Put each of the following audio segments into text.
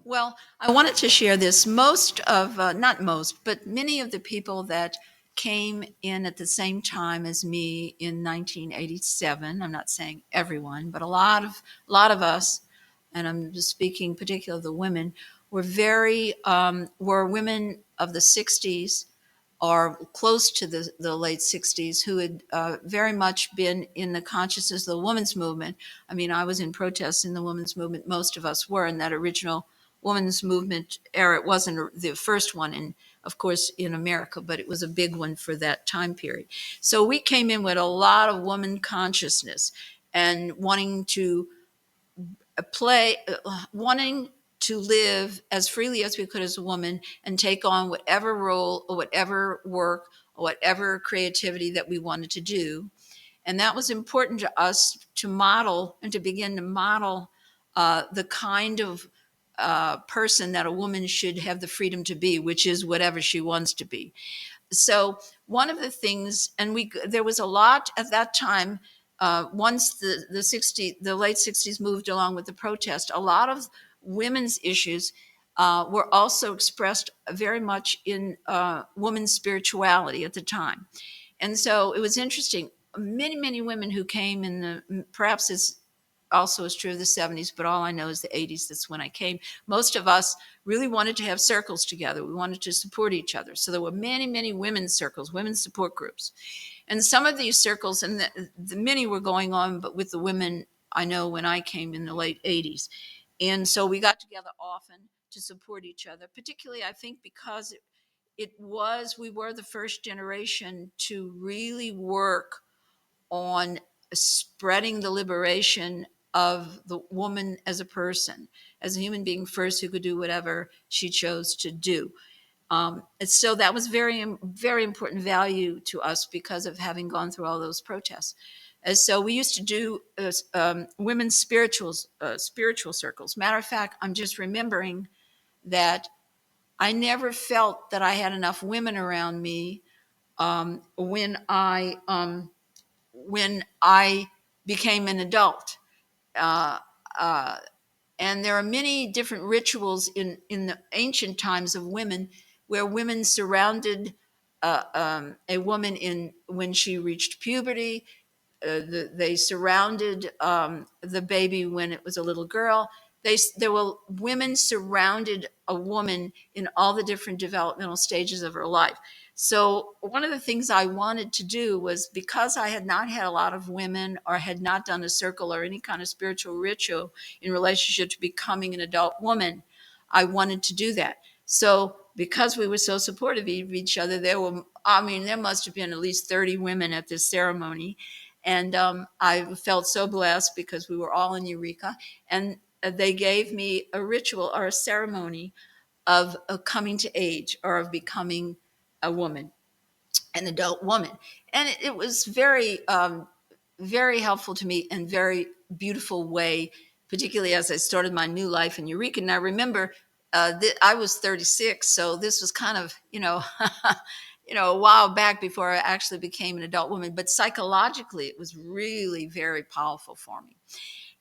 Well, I wanted to share this. Most of, not most, but many of the people that came in at the same time as me in 1987, I'm not saying everyone, but a lot of us, and I'm just speaking particularly of the women, were women of the 60s or close to the late 60s who had very much been in the consciousness of the women's movement. I mean, I was in protests in the women's movement. Most of us were in that original women's movement era. It wasn't the first one, of course, in America, but it was a big one for that time period. So we came in with a lot of woman consciousness and wanting to live as freely as we could as a woman and take on whatever role or whatever work or whatever creativity that we wanted to do. And that was important to us to model and to begin to model the kind of person that a woman should have the freedom to be, which is whatever she wants to be. So one of the things, and there was a lot at that time. Once the late 60s moved along with the protest, a lot of women's issues were also expressed very much in women's spirituality at the time. And so it was interesting. Many women who came in perhaps it's also is true of the 70s, but all I know is the 80s. That's when I came. Most of us really wanted to have circles together. We wanted to support each other. So there were many women's circles, women's support groups. And some of these circles, and the many were going on, but with the women, I know when I came in the late 80s. And so we got together often to support each other, particularly, I think, because we were the first generation to really work on spreading the liberation of the woman as a person, as a human being first, who could do whatever she chose to do. And so that was very important value to us because of having gone through all those protests. And so we used to do women's spiritual circles. Matter of fact, I'm just remembering that I never felt that I had enough women around me when I became an adult. Uh, uh, and there are many different rituals in the ancient times of women where women surrounded a woman when she reached puberty. They surrounded the baby when it was a little girl. There were women surrounded a woman in all the different developmental stages of her life. So one of the things I wanted to do was, because I had not had a lot of women or had not done a circle or any kind of spiritual ritual in relationship to becoming an adult woman, I wanted to do that. So because we were so supportive of each other, there must have been at least 30 women at this ceremony. And I felt so blessed because we were all in Eureka. And they gave me a ritual or a ceremony of coming to age or of becoming a woman, an adult woman. And it was very helpful to me and very beautiful way, particularly as I started my new life in Eureka. And I remember I was 36, so this was kind of, a while back before I actually became an adult woman. But psychologically, it was really very powerful for me.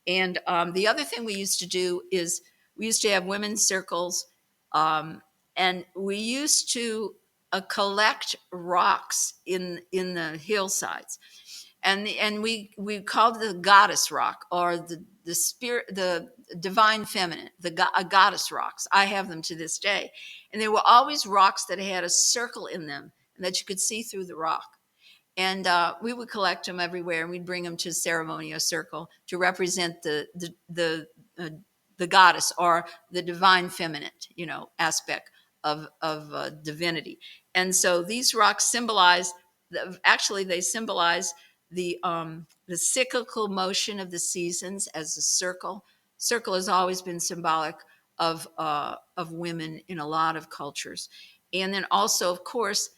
And the other thing we used to do is we used to have women's circles, and we used to collect rocks in the hillsides, and we called it the goddess rock, or the spirit, the divine feminine, a goddess rocks. I have them to this day, and they were always rocks that had a circle in them and that you could see through the rock. And we would collect them everywhere, and we'd bring them to ceremony or circle to represent the goddess or the divine feminine, aspect of divinity. And so these rocks symbolize, actually, they symbolize the cyclical motion of the seasons as a circle. Circle has always been symbolic of women in a lot of cultures, and then also, of course,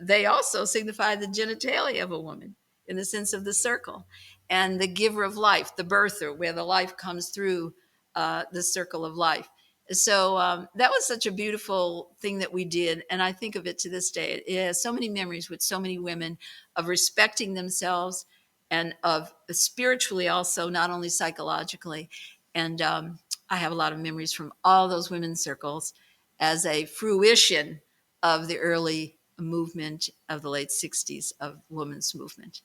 they also signify the genitalia of a woman in the sense of the circle, and the giver of life, the birther, where the life comes through the circle of life. So that was such a beautiful thing that we did, and I think of it to this day. It has so many memories with so many women of respecting themselves and of spiritually also, not only psychologically. And I have a lot of memories from all those women's circles as a fruition of the early movement of the late 60s of women's movement.